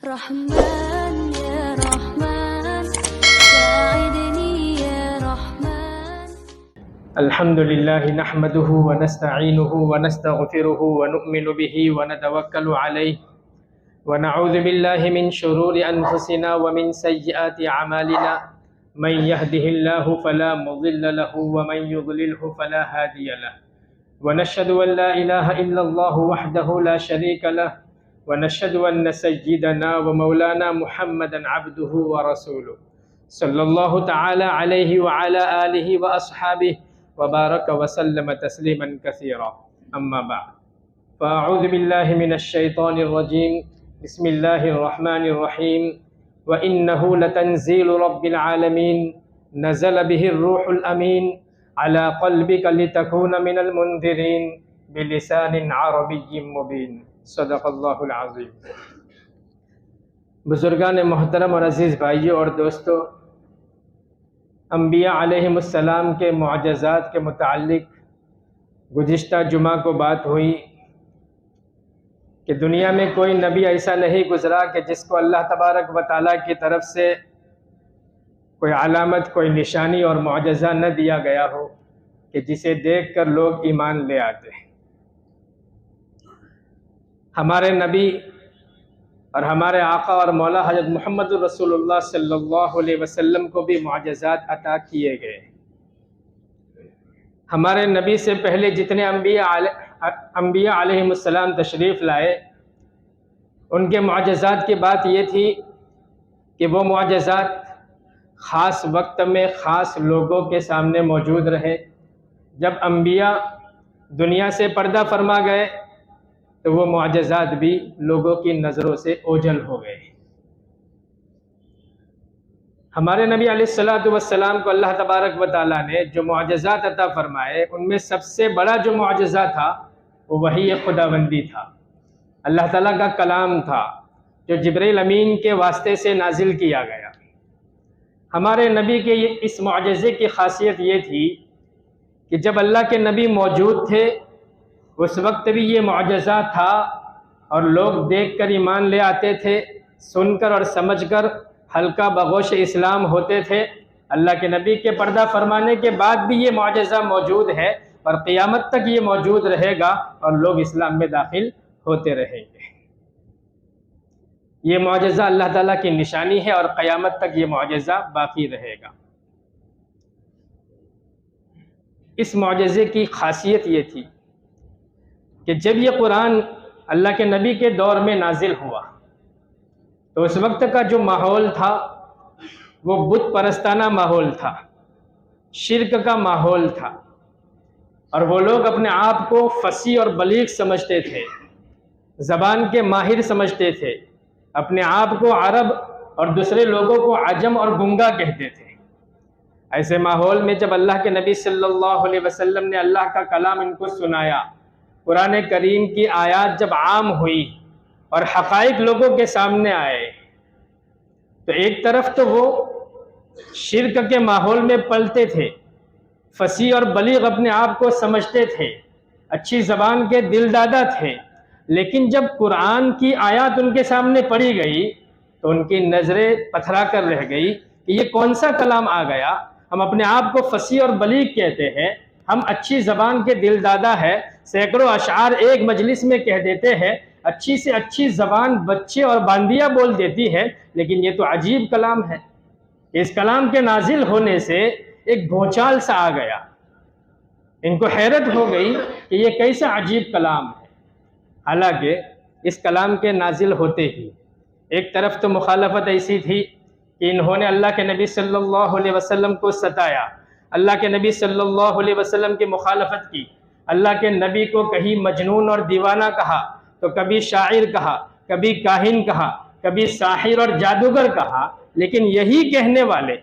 رحمن يا رحمن ساعدني يا رحمن. الحمد لله نحمده ونستعينه ونستغفره ونؤمن به ونتوكل عليه ونعوذ بالله من شرور أنفسنا ومن سيئات أعمالنا من يهده الله فلا مضل له ومن يضلله فلا هادي له ونشهد أن لا إله إلا الله وحده لا شريك له ونشهد أن سيدنا ومولانا محمدا عبده ورسوله صلى الله تعالى عليه وعلى آله وأصحابه وبارك وسلم تسليما كثيرا. أما بعد فأعوذ بالله من الشيطان الرجيم. بسم الله الرحمن الرحيم. وإنه لتنزيل رب العالمين نزل به الروح الأمين على قلبك لتكون من المنذرين بلسان عربي مبين. صدق اللہ العظیم. بزرگان محترم اور عزیز بھائیوں اور دوستو، انبیاء علیہم السلام کے معجزات کے متعلق گزشتہ جمعہ کو بات ہوئی کہ دنیا میں کوئی نبی ایسا نہیں گزرا کہ جس کو اللہ تبارک و تعالیٰ کی طرف سے کوئی علامت، کوئی نشانی اور معجزہ نہ دیا گیا ہو کہ جسے دیکھ کر لوگ ایمان لے آتے ہیں. ہمارے نبی اور ہمارے آقا اور مولا حضرت محمد رسول اللہ صلی اللہ علیہ وسلم کو بھی معجزات عطا کیے گئے. ہمارے نبی سے پہلے جتنے انبیاء علیہم السلام تشریف لائے، ان کے معجزات کی بات یہ تھی کہ وہ معجزات خاص وقت میں خاص لوگوں کے سامنے موجود رہے. جب انبیاء دنیا سے پردہ فرما گئے تو وہ معجزات بھی لوگوں کی نظروں سے اوجھل ہو گئے. ہمارے نبی علیہ السلام کو اللہ تبارک و تعالیٰ نے جو معجزات عطا فرمائے، ان میں سب سے بڑا جو معجزہ تھا وہ وحی خداوندی تھا. اللہ تعالیٰ کا کلام تھا جو جبرائیل امین کے واسطے سے نازل کیا گیا. ہمارے نبی کے اس معجزے کی خاصیت یہ تھی کہ جب اللہ کے نبی موجود تھے اس وقت بھی یہ معجزہ تھا اور لوگ دیکھ کر ایمان لے آتے تھے، سن کر اور سمجھ کر حلقہ بغوش اسلام ہوتے تھے. اللہ کے نبی کے پردہ فرمانے کے بعد بھی یہ معجزہ موجود ہے اور قیامت تک یہ موجود رہے گا اور لوگ اسلام میں داخل ہوتے رہیں گے. یہ معجزہ اللہ تعالیٰ کی نشانی ہے اور قیامت تک یہ معجزہ باقی رہے گا. اس معجزے کی خاصیت یہ تھی کہ جب یہ قرآن اللہ کے نبی کے دور میں نازل ہوا تو اس وقت کا جو ماحول تھا وہ بت پرستانہ ماحول تھا، شرک کا ماحول تھا، اور وہ لوگ اپنے آپ کو فصیح اور بلیغ سمجھتے تھے، زبان کے ماہر سمجھتے تھے، اپنے آپ کو عرب اور دوسرے لوگوں کو عجم اور گنگا کہتے تھے. ایسے ماحول میں جب اللہ کے نبی صلی اللہ علیہ وسلم نے اللہ کا کلام ان کو سنایا، قرآن کریم کی آیات جب عام ہوئی اور حقائق لوگوں کے سامنے آئے تو ایک طرف تو وہ شرک کے ماحول میں پلتے تھے، فصیح اور بلیغ اپنے آپ کو سمجھتے تھے، اچھی زبان کے دل دادا تھے، لیکن جب قرآن کی آیات ان کے سامنے پڑھی گئی تو ان کی نظریں پتھرا کر رہ گئی کہ یہ کون سا کلام آ گیا. ہم اپنے آپ کو فصیح اور بلیغ کہتے ہیں، ہم اچھی زبان کے دل دادا ہے، سینکڑوں اشعار ایک مجلس میں کہہ دیتے ہیں، اچھی سے اچھی زبان بچے اور باندیاں بول دیتی ہے، لیکن یہ تو عجیب کلام ہے. اس کلام کے نازل ہونے سے ایک بھونچال سا آ گیا. ان کو حیرت ہو گئی کہ یہ کیسا عجیب کلام ہے. حالانکہ اس کلام کے نازل ہوتے ہی ایک طرف تو مخالفت ایسی تھی کہ انہوں نے اللہ کے نبی صلی اللہ علیہ وسلم کو ستایا، اللہ کے نبی صلی اللہ علیہ وسلم کی مخالفت کی، اللہ کے نبی کو کہیں مجنون اور دیوانہ کہا تو کبھی شاعر کہا، کبھی کاہن کہا، کبھی ساحر اور جادوگر کہا. لیکن یہی کہنے والے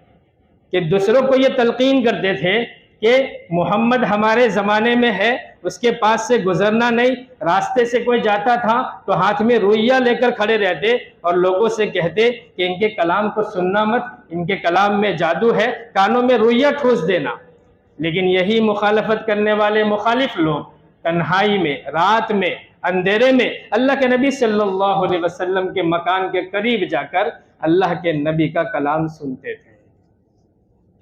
کہ دوسروں کو یہ تلقین کرتے تھے کہ محمد ہمارے زمانے میں ہے، اس کے پاس سے گزرنا نہیں، راستے سے کوئی جاتا تھا تو ہاتھ میں روئیہ لے کر کھڑے رہتے اور لوگوں سے کہتے کہ ان کے کلام کو سننا مت، ان کے کلام میں جادو ہے، کانوں میں روئیہ ٹھوس دینا. لیکن یہی مخالفت کرنے والے مخالف لوگ تنہائی میں، رات میں، اندھیرے میں اللہ کے نبی صلی اللہ علیہ وسلم کے مکان کے قریب جا کر اللہ کے نبی کا کلام سنتے تھے،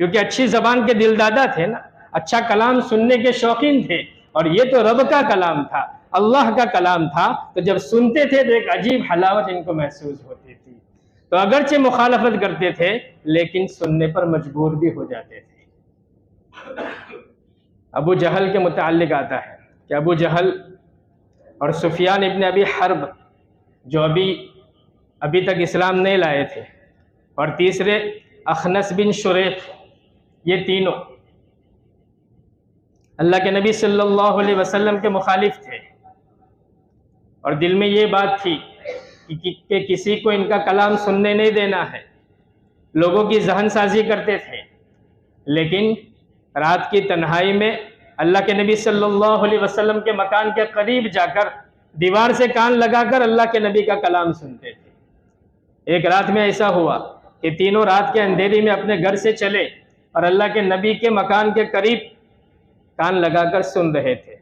کیونکہ اچھی زبان کے دل دادا تھے نا، اچھا کلام سننے کے شوقین تھے، اور یہ تو رب کا کلام تھا، اللہ کا کلام تھا، تو جب سنتے تھے تو ایک عجیب حلاوت ان کو محسوس ہوتی تھی، تو اگرچہ مخالفت کرتے تھے لیکن سننے پر مجبور بھی ہو جاتے تھے۔ ابو جہل کے متعلق آتا ہے کہ ابو جہل اور سفیان ابن ابی حرب، جو ابھی تک اسلام نہیں لائے تھے، اور تیسرے اخنس بن شریق، یہ تینوں اللہ کے نبی صلی اللہ علیہ وسلم کے مخالف تھے، اور دل میں یہ بات تھی کہ کسی کو ان کا کلام سننے نہیں دینا ہے، لوگوں کی ذہن سازی کرتے تھے، لیکن رات کی تنہائی میں اللہ کے نبی صلی اللہ علیہ وسلم کے مکان کے قریب جا کر دیوار سے کان لگا کر اللہ کے نبی کا کلام سنتے تھے۔ ایک رات میں ایسا ہوا کہ تینوں رات کے اندھیری میں اپنے گھر سے چلے اور اللہ کے نبی کے مکان کے قریب کان لگا کر سن رہے تھے۔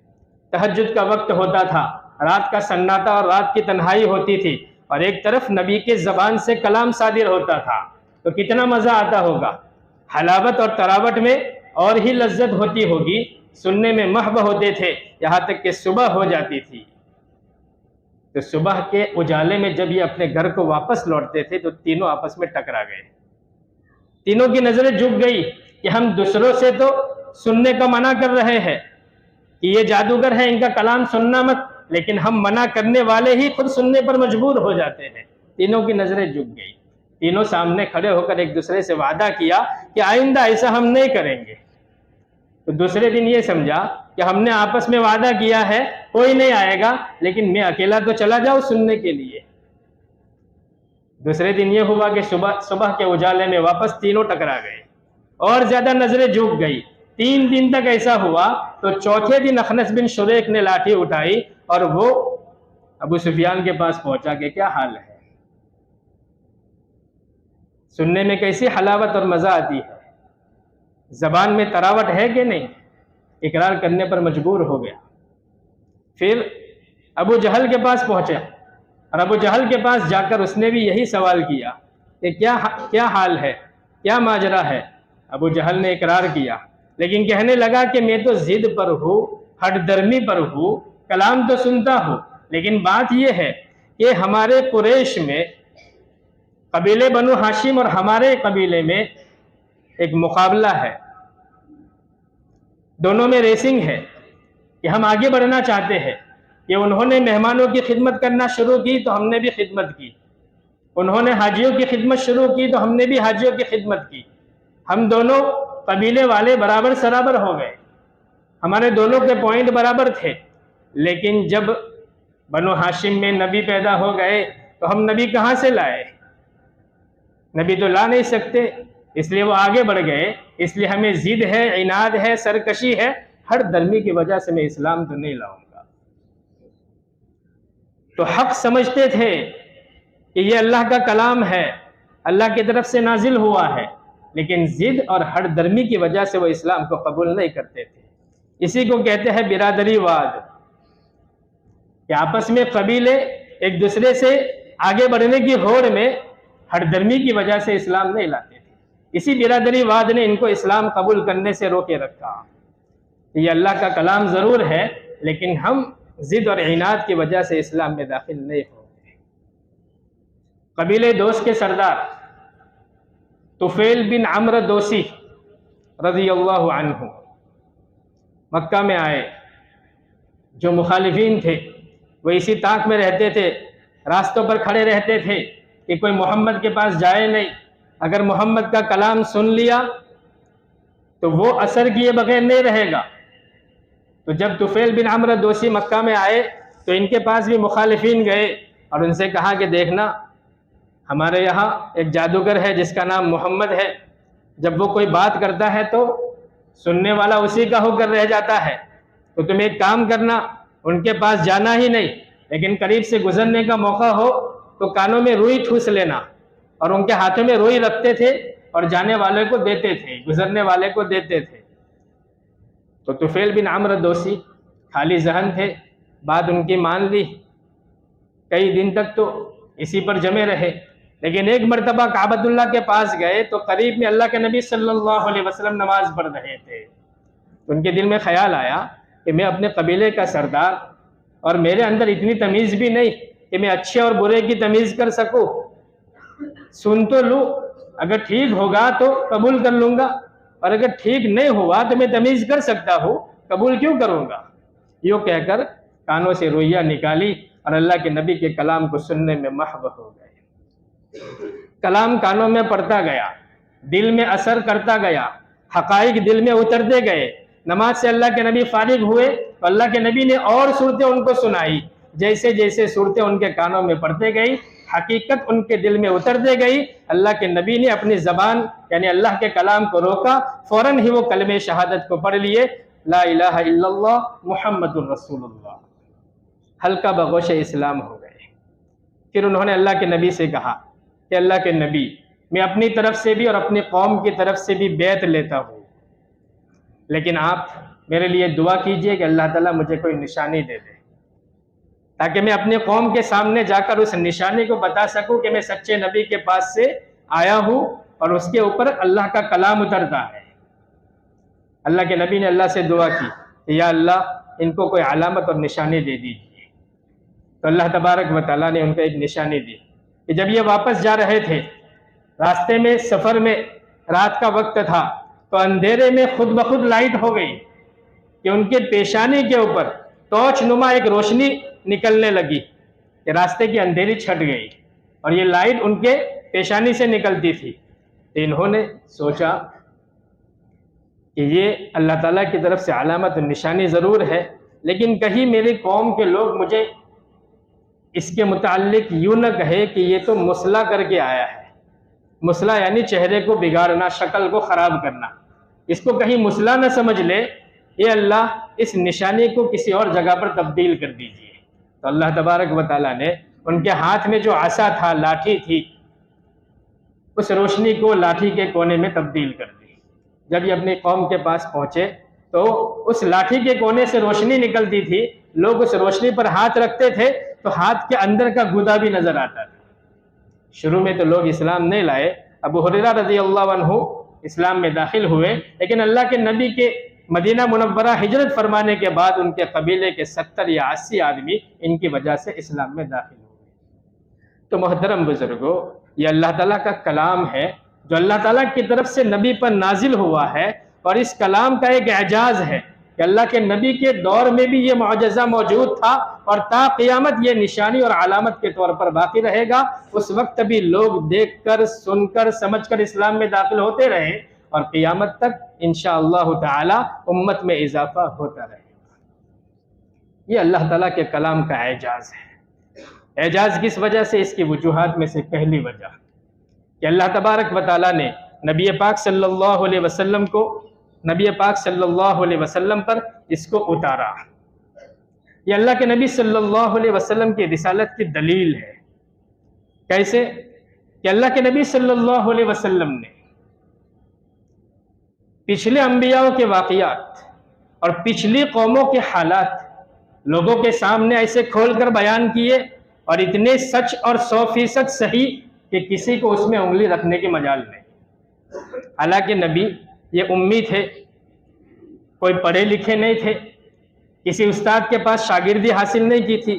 تہجد کا وقت ہوتا تھا، رات کا سناٹا اور رات کی تنہائی ہوتی تھی، اور ایک طرف نبی کے زبان سے کلام صادر ہوتا تھا، تو کتنا مزہ آتا ہوگا، حلاوت اور تراوٹ میں اور ہی لذت ہوتی ہوگی، سننے میں محو ہوتے تھے، یہاں تک کہ صبح ہو جاتی تھی۔ تو صبح کے اجالے میں جب یہ اپنے گھر کو واپس لوٹتے تھے تو تینوں آپس میں ٹکرا گئے، تینوں کی نظریں جھک گئی کہ ہم دوسروں سے تو سننے کا منع کر رہے ہیں کہ یہ جادوگر ہے، ان کا کلام سننا مت، لیکن ہم منع کرنے والے ہی خود سننے پر مجبور ہو جاتے ہیں۔ تینوں کی نظریں جھک گئی، تینوں سامنے کھڑے ہو کر ایک دوسرے سے وعدہ کیا کہ آئندہ ایسا ہم نہیں کریں گے۔ تو دوسرے دن یہ سمجھا کہ ہم نے آپس میں وعدہ کیا ہے، کوئی نہیں آئے گا، لیکن میں اکیلا تو چلا جاؤں سننے کے لیے۔ دوسرے دن یہ ہوا کہ صبح کے اجالے میں واپس تینوں ٹکرا گئے، اور زیادہ نظریں جھک گئی۔ 3 دن تک ایسا ہوا، تو چوتھے دن اخنس بن شریق نے لاٹھی اٹھائی اور وہ ابو سفیان کے پاس پہنچا کہ کیا حال ہے؟ سننے میں کیسی حلاوت اور مزہ آتی ہے، زبان میں تراوٹ ہے کہ نہیں؟ اقرار کرنے پر مجبور ہو گیا۔ پھر ابو جہل کے پاس پہنچا، اور ابو جہل کے پاس جا کر اس نے بھی یہی سوال کیا کہ کیا حال ہے، کیا ماجرا ہے؟ ابو جہل نے اقرار کیا، لیکن کہنے لگا کہ میں تو ضد پر ہوں، ہٹ درمی پر ہوں، کلام تو سنتا ہوں، لیکن بات یہ ہے کہ ہمارے قریش میں قبیلے بنو ہاشم اور ہمارے قبیلے میں ایک مقابلہ ہے، دونوں میں ریسنگ ہے کہ ہم آگے بڑھنا چاہتے ہیں، کہ انہوں نے مہمانوں کی خدمت کرنا شروع کی تو ہم نے بھی خدمت کی، انہوں نے حاجیوں کی خدمت شروع کی تو ہم نے بھی حاجیوں کی خدمت کی، ہم دونوں قبیلے والے برابر سرابر ہو گئے، ہمارے دونوں کے پوائنٹ برابر تھے، لیکن جب بنو ہاشم میں نبی پیدا ہو گئے تو ہم نبی کہاں سے لائے؟ نبی تو لا نہیں سکتے، اس لیے وہ آگے بڑھ گئے، اس لیے ہمیں ضد ہے، عناد ہے، سرکشی ہے، ہر درمی کی وجہ سے میں اسلام تو نہیں لاؤں گا۔ تو حق سمجھتے تھے کہ یہ اللہ کا کلام ہے، اللہ کی طرف سے نازل ہوا ہے، لیکن ضد اور ہر درمی کی وجہ سے وہ اسلام کو قبول نہیں کرتے تھے۔ اسی کو کہتے ہیں برادری واد، کہ آپس میں قبیلے ایک دوسرے سے آگے بڑھنے کی ہوڑ میں ہر درمی کی وجہ سے اسلام نہیں لاتے تھے۔ اسی برادری واد نے ان کو اسلام قبول کرنے سے روکے رکھا۔ یہ اللہ کا کلام ضرور ہے، لیکن ہم ضد اور عناد کی وجہ سے اسلام میں داخل نہیں ہو گئے۔ قبیلے دوس کے سردار طفیل بن عمرو دوسی رضی اللہ عنہ مکہ میں آئے۔ جو مخالفین تھے وہ اسی طاق میں رہتے تھے، راستوں پر کھڑے رہتے تھے کہ کوئی محمد کے پاس جائے نہیں، اگر محمد کا کلام سن لیا تو وہ اثر کیے بغیر نہیں رہے گا۔ تو جب طفیل بن عمرو دوسی مکہ میں آئے تو ان کے پاس بھی مخالفین گئے اور ان سے کہا کہ دیکھنا، ہمارے یہاں ایک جادوگر ہے جس کا نام محمد ہے، جب وہ کوئی بات کرتا ہے تو سننے والا اسی کا ہو کر رہ جاتا ہے، تو تم ایک کام کرنا، ان کے پاس جانا ہی نہیں، لیکن قریب سے گزرنے کا موقع ہو تو کانوں میں روئی ٹھوس لینا۔ اور ان کے ہاتھوں میں روئی رکھتے تھے اور جانے والے کو دیتے تھے، گزرنے والے کو دیتے تھے۔ تو طفیل بن عمرو دوسی خالی ذہن تھے، بات ان کی مان لی، کئی دن تک تو اسی پر جمے رہے، لیکن ایک مرتبہ کعبۃ اللہ کے پاس گئے تو قریب میں اللہ کے نبی صلی اللہ علیہ وسلم نماز پڑھ رہے تھے۔ ان کے دل میں خیال آیا کہ میں اپنے قبیلے کا سردار، اور میرے اندر اتنی تمیز بھی نہیں کہ میں اچھے اور برے کی تمیز کر سکوں، سن تو لوں، اگر ٹھیک ہوگا تو قبول کر لوں گا، اور اگر ٹھیک نہیں ہوا تو میں تمیز کر سکتا ہوں، قبول کیوں کروں گا؟ یوں کہہ کر کانوں سے روئیاں نکالی اور اللہ کے نبی کے کلام کو سننے میں محو ہو گئے۔ کلام کانوں میں پڑتا گیا، دل میں اثر کرتا گیا، حقائق دل میں اترتے گئے۔ نماز سے اللہ کے نبی فارغ ہوئے تو اللہ کے نبی نے اور صورتیں ان کو سنائی، جیسے جیسے صورتیں ان کے کانوں میں پڑتے گئی، حقیقت ان کے دل میں اترتے گئی۔ اللہ کے نبی نے اپنی زبان یعنی اللہ کے کلام کو روکا، فوراً ہی وہ کلمہ شہادت کو پڑھ لیے، لا الہ الا اللہ محمد الرسول اللہ، ہلکا بگوش اسلام ہو گئے۔ پھر انہوں نے اللہ کے نبی سے کہا کہ اللہ کے نبی، میں اپنی طرف سے بھی اور اپنی قوم کی طرف سے بھی بیعت لیتا ہوں، لیکن آپ میرے لیے دعا کیجئے کہ اللہ تعالیٰ مجھے کوئی نشانی دے دے، تاکہ میں اپنے قوم کے سامنے جا کر اس نشانی کو بتا سکوں کہ میں سچے نبی کے پاس سے آیا ہوں اور اس کے اوپر اللہ کا کلام اترتا ہے۔ اللہ کے نبی نے اللہ سے دعا کی کہ یا اللہ ان کو کوئی علامت اور نشانی دے دیجیے۔ تو اللہ تبارک و تعالیٰ نے ان کو ایک نشانی دی کہ جب یہ واپس جا رہے تھے، راستے میں سفر میں رات کا وقت تھا، تو اندھیرے میں خود بخود لائٹ ہو گئی کہ ان کے پیشانی کے اوپر ٹارچ نما ایک روشنی نکلنے لگی کہ راستے کی اندھیری چھٹ گئی، اور یہ لائٹ ان کے پیشانی سے نکلتی تھی۔ انہوں نے سوچا کہ یہ اللہ تعالیٰ کی طرف سے علامت نشانی ضرور ہے، لیکن کہیں میری قوم کے لوگ مجھے اس کے متعلق یوں نہ کہے کہ یہ تو مسئلہ کر کے آیا ہے۔ مسئلہ یعنی چہرے کو بگاڑنا، شکل کو خراب کرنا، اس کو کہیں مسئلہ نہ سمجھ لے، اے اللہ اس نشانی کو کسی اور جگہ پر تبدیل کر دیجیے۔ تو اللہ تبارک و تعالیٰ نے ان کے ہاتھ میں جو عصا تھا، لاٹھی تھی، اس روشنی کو لاٹھی کے کونے میں تبدیل کر دی۔ جب یہ اپنی قوم کے پاس پہنچے تو اس لاٹھی کے کونے سے روشنی نکلتی تھی، لوگ اس روشنی پر ہاتھ رکھتے تھے تو ہاتھ کے اندر کا گودا بھی نظر آتا تھا۔ شروع میں تو لوگ اسلام نہیں لائے، ابو ہریرہ رضی اللہ عنہ اسلام میں داخل ہوئے، لیکن اللہ کے نبی کے مدینہ منورہ ہجرت فرمانے کے بعد ان کے قبیلے کے 70 یا 80 آدمی ان کی وجہ سے اسلام میں داخل ہوئے۔ تو محترم بزرگوں، یہ اللہ تعالیٰ کا کلام ہے جو اللہ تعالیٰ کی طرف سے نبی پر نازل ہوا ہے، اور اس کلام کا ایک اعجاز ہے کہ اللہ کے نبی کے دور میں بھی یہ معجزہ موجود تھا، اور تا قیامت یہ نشانی اور علامت کے طور پر باقی رہے گا۔ اس وقت بھی لوگ دیکھ کر، سن کر، سمجھ کر اسلام میں داخل ہوتے رہے، اور قیامت تک انشاءاللہ تعالی امت میں اضافہ ہوتا رہے گا۔ یہ اللہ تعالیٰ کے کلام کا اعجاز ہے۔ اعجاز کس وجہ سے؟ اس کی وجوہات میں سے پہلی وجہ کہ اللہ تبارک و تعالیٰ نے نبی پاک صلی اللہ علیہ وسلم کو، نبی پاک صلی اللہ علیہ وسلم پر اس کو اتارا۔ یہ اللہ کے نبی صلی اللہ علیہ وسلم کی رسالت کی دلیل ہے۔ کیسے؟ کہ اللہ کے نبی صلی اللہ علیہ وسلم نے پچھلے انبیاء کے واقعات اور پچھلی قوموں کے حالات لوگوں کے سامنے ایسے کھول کر بیان کیے، اور اتنے سچ اور 100% صحیح کہ کسی کو اس میں انگلی رکھنے کی مجال نہیں۔ حالانکہ نبی یہ امی تھے، کوئی پڑھے لکھے نہیں تھے، کسی استاد کے پاس شاگردی حاصل نہیں کی تھی،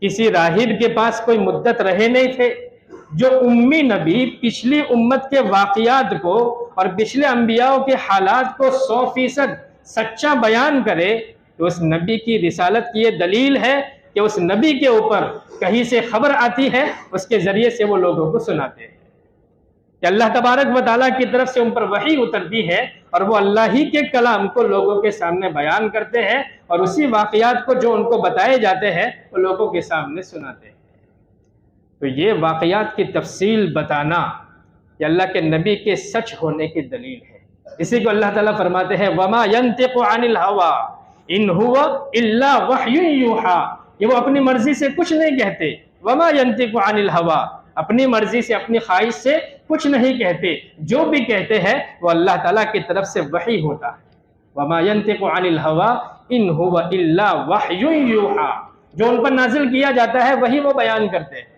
کسی راہب کے پاس کوئی مدت رہے نہیں تھے۔ جو امی نبی پچھلی امت کے واقعات کو اور پچھلے انبیاء کے حالات کو 100% سچا بیان کرے، تو اس نبی کی رسالت کی یہ دلیل ہے کہ اس نبی کے اوپر کہیں سے خبر آتی ہے، اس کے ذریعے سے وہ لوگوں کو سناتے ہیں کہ اللہ تبارک و تعالیٰ کی طرف سے ان پر وحی اترتی ہے، اور وہ اللہ ہی کے کلام کو لوگوں کے سامنے بیان کرتے ہیں، اور اسی واقعات کو جو ان کو بتائے جاتے ہیں وہ لوگوں کے سامنے سناتے ہیں۔ تو یہ واقعات کی تفصیل بتانا یہ اللہ کے نبی کے سچ ہونے کی دلیل ہے۔ اسی کو اللہ تعالیٰ فرماتے ہیں وَمَا يَنْتِقُ عَنِ الْهَوَىٰ إِنْ هُوَ إِلَّا وَحْيٌ يُوحَىٰ، یہ وہ اپنی مرضی سے کچھ نہیں کہتے۔ وَمَا يَنْتِقُ عَنِ الْهَوَىٰ، اپنی مرضی سے، اپنی خواہش سے کچھ نہیں کہتے، جو بھی کہتے ہیں وہ اللہ تعالیٰ کی طرف سے وحی ہوتا ہے۔ وَمَا يَنْتِقُ عَنِ الْهَوَىٰ إِنْ هُوَ إِلَّا وَحْيٌ يُوحَىٰ، جو ان پر نازل کیا جاتا ہے وہی وہ بیان کرتے ہیں۔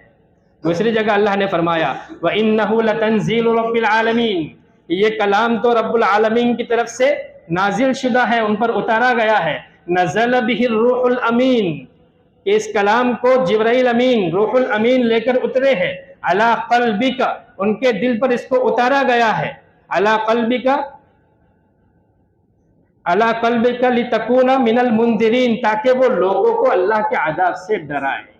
دوسری جگہ اللہ نے فرمایا وَإِنَّهُ لَتَنزِيلُ رَبِّ الْعَالَمِينَ، یہ کلام تو رب العالمین کی طرف سے نازل شدہ ہے، ان پر اتارا گیا ہے۔ نزل بہ الروح الامین، کہ اس کلام کو جبرائیل امین، روح الامین لے کر اترے ہیں۔ علی قلبک، ان کے دل پر اس کو اتارا گیا ہے۔ علی قلبک، علی قلبک لتکون من المنذرین، تاکہ وہ لوگوں کو اللہ کے عذاب سے ڈرائے۔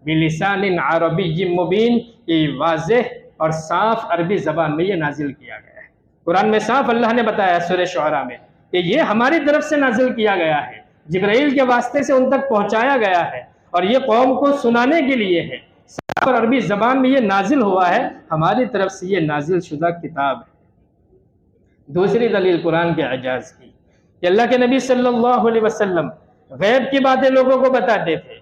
بلسان عربی مبین، یہ واضح اور صاف عربی زبان میں یہ نازل کیا گیا ہے۔ قرآن میں صاف اللہ نے بتایا سورہ شعراء میں کہ یہ ہماری طرف سے نازل کیا گیا ہے، جبرائیل کے واسطے سے ان تک پہنچایا گیا ہے، اور یہ قوم کو سنانے کے لیے ہے۔ صاف اور عربی زبان میں یہ نازل ہوا ہے، ہماری طرف سے یہ نازل شدہ کتاب ہے۔ دوسری دلیل قرآن کے اعجاز کی کہ اللہ کے نبی صلی اللہ علیہ وسلم غیب کی باتیں لوگوں کو بتاتے تھے۔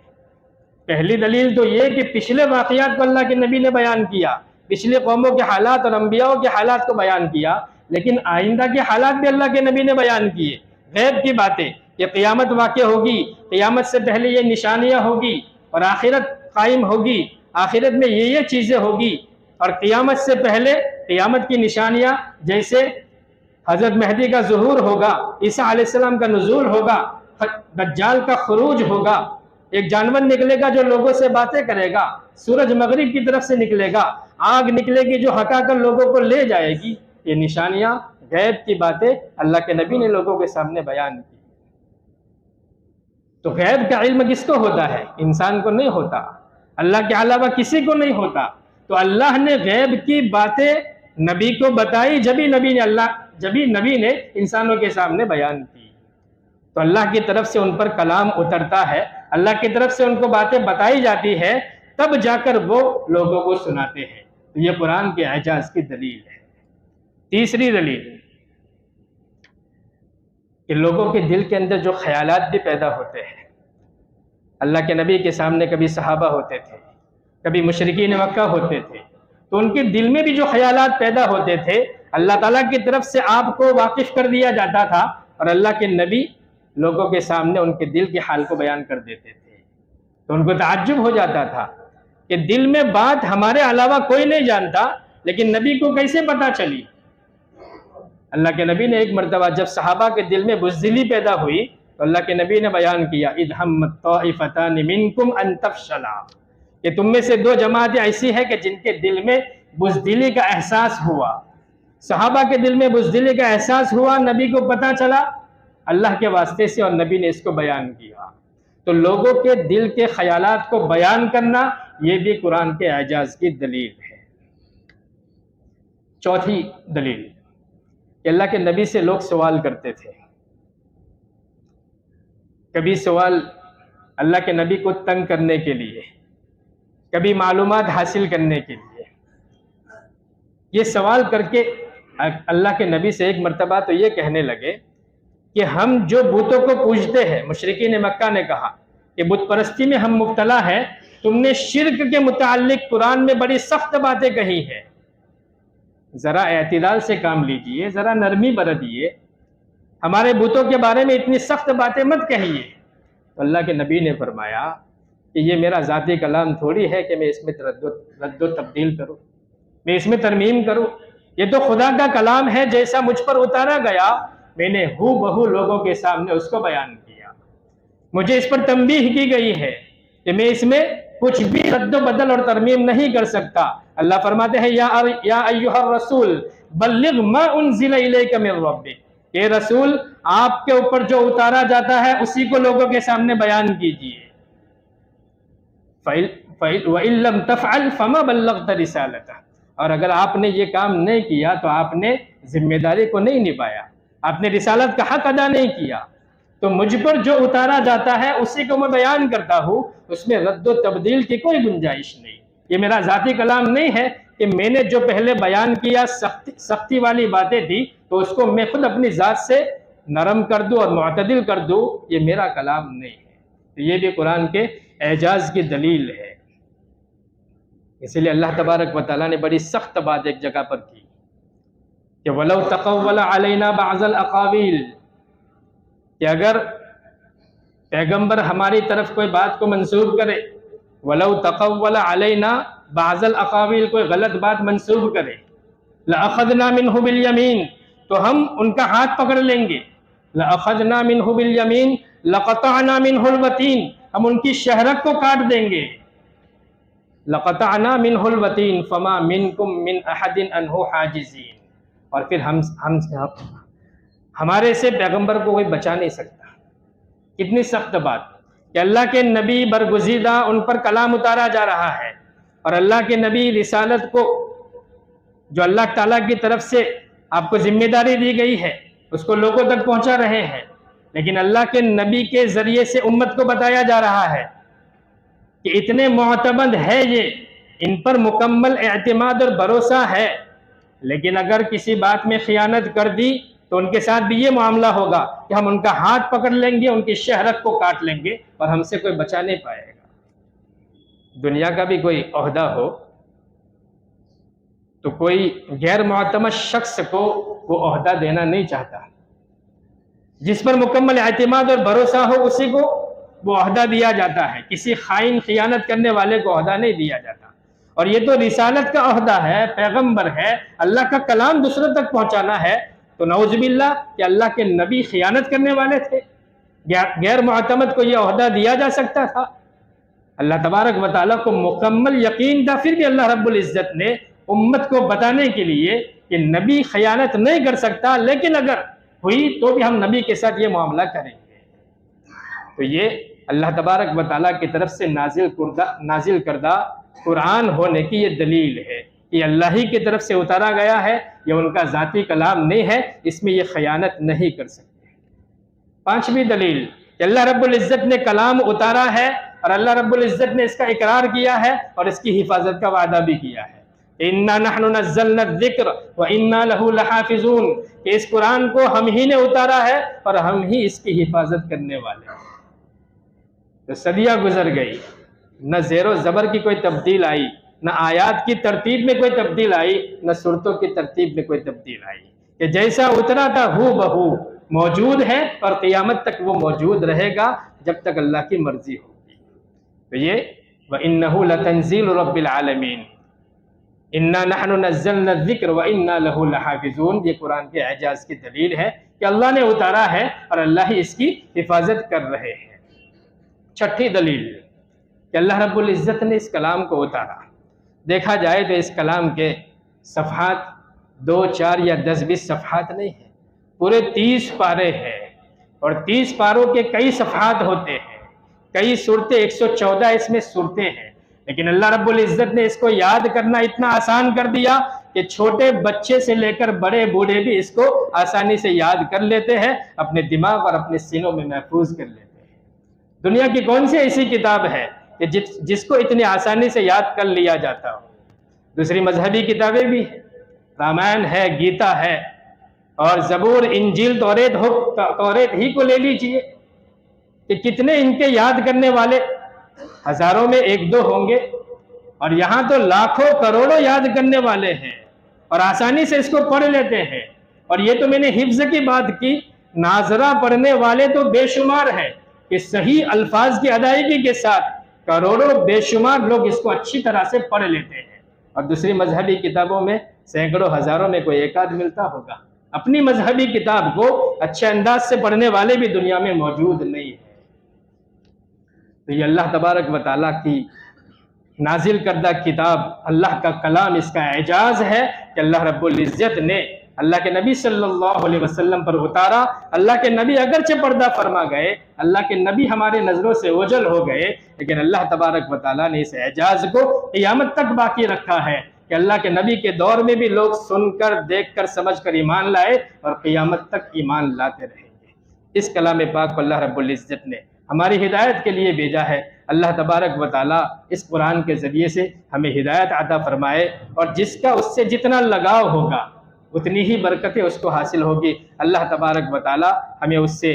پہلی دلیل تو یہ کہ پچھلے واقعات کو اللہ کے نبی نے بیان کیا، پچھلے قوموں کے حالات اور انبیاء کے حالات کو بیان کیا، لیکن آئندہ کے حالات بھی اللہ کے نبی نے بیان کیے۔ غیب کی باتیں کہ قیامت واقع ہوگی، قیامت سے پہلے یہ نشانیاں ہوگی، اور آخرت قائم ہوگی، آخرت میں یہ چیزیں ہوگی، اور قیامت سے پہلے قیامت کی نشانیاں جیسے حضرت مہدی کا ظہور ہوگا، عیسیٰ علیہ السلام کا نزول ہوگا، دجال کا خروج ہوگا، ایک جانور نکلے گا جو لوگوں سے باتیں کرے گا، سورج مغرب کی طرف سے نکلے گا، آگ نکلے گی جو ہٹا کر لوگوں کو لے جائے گی۔ یہ نشانیاں، غیب کی باتیں اللہ کے نبی نے لوگوں کے سامنے بیان کی۔ تو غیب کا علم کس کو ہوتا ہے؟ انسان کو نہیں ہوتا، اللہ کے علاوہ کسی کو نہیں ہوتا۔ تو اللہ نے غیب کی باتیں نبی کو بتائی، جبھی نبی نے انسانوں کے سامنے بیان کی۔ تو اللہ کی طرف سے ان پر کلام اترتا ہے، اللہ کی طرف سے ان کو باتیں بتائی جاتی ہے، تب جا کر وہ لوگوں کو سناتے ہیں۔ تو یہ قرآن کے اعجاز کی دلیل ہے۔ تیسری دلیل کہ لوگوں کے دل کے اندر جو خیالات بھی پیدا ہوتے ہیں، اللہ کے نبی کے سامنے کبھی صحابہ ہوتے تھے، کبھی مشرکین مکہ ہوتے تھے، تو ان کے دل میں بھی جو خیالات پیدا ہوتے تھے اللہ تعالیٰ کی طرف سے آپ کو واقف کر دیا جاتا تھا، اور اللہ کے نبی لوگوں کے سامنے ان کے دل کے حال کو بیان کر دیتے تھے۔ تو ان کو تعجب ہو جاتا تھا کہ دل میں بات ہمارے علاوہ کوئی نہیں جانتا، لیکن نبی کو کیسے پتہ چلی؟ اللہ کے نبی نے ایک مرتبہ جب صحابہ کے دل میں بزدلی پیدا ہوئی تو اللہ کے نبی نے بیان کیا اذ ہمت طائفتان منکم ان تفشلا، کہ تم میں سے دو جماعتیں ایسی ہیں کہ جن کے دل میں بزدلی کا احساس ہوا۔ صحابہ کے دل میں بزدلی کا احساس ہوا، نبی کو پتہ چلا اللہ کے واسطے سے، اور نبی نے اس کو بیان کیا۔ تو لوگوں کے دل کے خیالات کو بیان کرنا یہ بھی قرآن کے اعجاز کی دلیل ہے۔ چوتھی دلیل کہ اللہ کے نبی سے لوگ سوال کرتے تھے۔ کبھی سوال اللہ کے نبی کو تنگ کرنے کے لیے، کبھی معلومات حاصل کرنے کے لیے۔ یہ سوال کر کے اللہ کے نبی سے ایک مرتبہ تو یہ کہنے لگے کہ ہم جو بتوں کو پوجتے ہیں، مشرکین مکہ نے کہا کہ بت پرستی میں ہم مبتلا ہیں، تم نے شرک کے متعلق قرآن میں بڑی سخت باتیں کہی ہیں، ذرا اعتدال سے کام لیجئے، ذرا نرمی برتیے، ہمارے بتوں کے بارے میں اتنی سخت باتیں مت کہیے۔ تو اللہ کے نبی نے فرمایا کہ یہ میرا ذاتی کلام تھوڑی ہے کہ میں اس میں رد و تبدیل کروں، میں اس میں ترمیم کروں، یہ تو خدا کا کلام ہے، جیسا مجھ پر اتارا گیا میں نے ہو بہو لوگوں کے سامنے اس کو بیان کیا۔ مجھے اس پر تنبیہ کی گئی ہے کہ میں اس میں کچھ بھی رد و بدل اور ترمیم نہیں کر سکتا۔ اللہ فرماتے ہیں یا ایھا الرسول بلغ ما انزل الیک من ربک، کہ رسول آپ کے اوپر جو اتارا جاتا ہے اسی کو لوگوں کے سامنے بیان کیجئے۔ وَإِن لَّمْ تَفْعَلْ فَمَا بَلَّغْتَ رِسَالَتَهُ، اور اگر آپ نے یہ کام نہیں کیا تو آپ نے ذمہ داری کو نہیں نبھایا، آپ نے رسالت کا حق ادا نہیں کیا۔ تو مجھ پر جو اتارا جاتا ہے اسی کو میں بیان کرتا ہوں، اس میں رد و تبدیل کی کوئی گنجائش نہیں۔ یہ میرا ذاتی کلام نہیں ہے کہ میں نے جو پہلے بیان کیا سختی والی باتیں تھی تو اس کو میں خود اپنی ذات سے نرم کر دوں اور معتدل کر دوں، یہ میرا کلام نہیں ہے۔ تو یہ بھی قرآن کے اعجاز کی دلیل ہے۔ اس لیے اللہ تبارک و تعالیٰ نے بڑی سخت بات ایک جگہ پر کی کہ وَلَوْ تَقَوَّلَ عَلَيْنَا بَعْضَ الْأَقَاوِيلِ، کہ اگر پیغمبر ہماری طرف کوئی بات کو منسوب کرے، ولو تقول علینا بعض الاقاویل، کوئی غلط بات منسوب کرے، لأخذنا منہ بالیمین، تو ہم ان کا ہاتھ پکڑ لیں گے، لأخذنا منہ بالیمین لقطعنا منہ الوتین، ہم ان کی شہرت کو کاٹ دیں گے، لقطعنا منہ الوتین فما منکم من احد عنہ حاجزین، اور پھر ہمارے سے پیغمبر کو کوئی بچا نہیں سکتا۔ کتنی سخت بات کہ اللہ کے نبی برگزیدہ، ان پر کلام اتارا جا رہا ہے، اور اللہ کے نبی رسالت کو جو اللہ تعالیٰ کی طرف سے آپ کو ذمہ داری دی گئی ہے اس کو لوگوں تک پہنچا رہے ہیں، لیکن اللہ کے نبی کے ذریعے سے امت کو بتایا جا رہا ہے کہ اتنے معتمد ہے یہ، ان پر مکمل اعتماد اور بھروسہ ہے، لیکن اگر کسی بات میں خیانت کر دی تو ان کے ساتھ بھی یہ معاملہ ہوگا کہ ہم ان کا ہاتھ پکڑ لیں گے، ان کی شہرت کو کاٹ لیں گے، اور ہم سے کوئی بچا نہیں پائے گا۔ دنیا کا بھی کوئی عہدہ ہو تو کوئی غیر معتمد شخص کو وہ عہدہ دینا نہیں چاہتا، جس پر مکمل اعتماد اور بھروسہ ہو اسی کو وہ عہدہ دیا جاتا ہے، کسی خائن خیانت کرنے والے کو عہدہ نہیں دیا جاتا۔ اور یہ تو رسالت کا عہدہ ہے، پیغمبر ہے، اللہ کا کلام دوسروں تک پہنچانا ہے، تو نعوذ باللہ کہ اللہ کے نبی خیانت کرنے والے تھے، غیر معتمد کو یہ عہدہ دیا جا سکتا تھا؟ اللہ تبارک و تعالیٰ کو مکمل یقین تھا، پھر بھی اللہ رب العزت نے امت کو بتانے کے لیے کہ نبی خیانت نہیں کر سکتا، لیکن اگر ہوئی تو بھی ہم نبی کے ساتھ یہ معاملہ کریں گے۔ تو یہ اللہ تبارک و تعالیٰ کی طرف سے نازل کردہ قرآن ہونے کی یہ دلیل ہے، یہ اللہ ہی کی طرف سے اتارا گیا ہے، یہ ان کا ذاتی کلام نہیں ہے، اس میں یہ خیانت نہیں کر سکتے۔ پانچویں دلیل کہ اللہ رب العزت نے کلام اتارا ہے اور اللہ رب العزت نے اس کا اقرار کیا ہے اور اس کی حفاظت کا وعدہ بھی کیا ہے۔ اِنَّا نَحْنُ نَزَّلْنَا الذِّكْرَ وَإِنَّا لَهُ لَحَافِظُونَ، کہ اس قرآن کو ہم ہی نے اتارا ہے اور ہم ہی اس کی حفاظت کرنے والے ہیں۔ تو صدیاں گزر گئی، نہ زیر و زبر کی کوئی تبدیل آئی، نہ آیات کی ترتیب میں کوئی تبدیل آئی، نہ صورتوں کی ترتیب میں کوئی تبدیل آئی، کہ جیسا اترا تھا ہو بہو موجود ہے اور قیامت تک وہ موجود رہے گا جب تک اللہ کی مرضی ہوگی۔ تو یہ وَإِنَّهُ لَتَنزِيلُ رَبِّ الْعَالَمِينَ اِنَّا نَحْنُ نَزَّلْنَا الذِّكْرَ وَإِنَّا لَهُ لَحَافِظُونَ، یہ قرآن کے اعجاز کی دلیل ہے کہ اللہ نے اتارا ہے اور اللہ ہی اس کی حفاظت کر رہے ہیں۔ چھٹی دلیل کہ اللہ رب العزت نے اس کلام کو اتارا۔ دیکھا جائے تو اس کلام کے صفحات 2، 4 یا 10، 20 صفحات نہیں ہیں، پورے 30 پارے ہیں، اور 30 پاروں کے کئی صفحات ہوتے ہیں، کئی صورتیں، 114 اس میں صورتیں ہیں، لیکن اللہ رب العزت نے اس کو یاد کرنا اتنا آسان کر دیا کہ چھوٹے بچے سے لے کر بڑے بوڑھے بھی اس کو آسانی سے یاد کر لیتے ہیں، اپنے دماغ اور اپنے سینوں میں محفوظ کر لیتے ہیں۔ دنیا کی کون سی ایسی کتاب ہے کہ جس کو اتنی آسانی سے یاد کر لیا جاتا ہو؟ دوسری مذہبی کتابیں بھی ہیں، رامائن ہے، گیتا ہے، اور زبور، انجیل، توریت ہی کو لے لیجئے کہ کتنے ان کے یاد کرنے والے، ہزاروں میں 1-2 ہوں گے، اور یہاں تو لاکھوں کروڑوں یاد کرنے والے ہیں اور آسانی سے اس کو پڑھ لیتے ہیں۔ اور یہ تو میں نے حفظ کی بات کی، ناظرہ پڑھنے والے تو بے شمار ہیں کہ صحیح الفاظ کی ادائیگی کے ساتھ کروڑوں بے شمار لوگ اس کو اچھی طرح سے پڑھ لیتے ہیں، اور دوسری مذہبی کتابوں میں سینکڑوں ہزاروں میں کوئی ایک آدھ ملتا ہوگا۔ اپنی مذہبی کتاب کو اچھے انداز سے پڑھنے والے بھی دنیا میں موجود نہیں ہیں۔ تو یہ اللہ تبارک و تعالیٰ کی نازل کردہ کتاب، اللہ کا کلام، اس کا اعجاز ہے کہ اللہ رب العزت نے اللہ کے نبی صلی اللہ علیہ وسلم پر اتارا۔ اللہ کے نبی اگرچہ پردہ فرما گئے، اللہ کے نبی ہمارے نظروں سے اوجھل ہو گئے، لیکن اللہ تبارک و تعالیٰ نے اس اعجاز کو قیامت تک باقی رکھا ہے کہ اللہ کے نبی کے دور میں بھی لوگ سن کر، دیکھ کر، سمجھ کر ایمان لائے اور قیامت تک ایمان لاتے رہیں گے۔ اس کلام پاک کو اللہ رب العزت نے ہماری ہدایت کے لیے بھیجا ہے۔ اللہ تبارک و تعالیٰ اس قرآن کے ذریعے سے ہمیں ہدایت عطا فرمائے، اور جس کا اس سے جتنا لگاؤ ہوگا اتنی ہی برکتیں اس کو حاصل ہوگی۔ اللہ تبارک و تعالیٰ ہمیں اس سے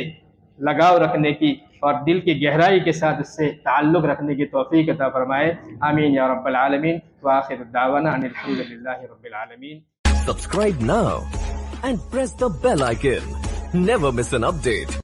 لگاؤ رکھنے کی اور دل کی گہرائی کے ساتھ اس سے تعلق رکھنے کی توفیق عطا فرمائے، آمین یا رب العالمین۔ وآخر دعوانا ان الحمد للہ رب العالمین۔ Subscribe now and press the bell icon. Never miss an update.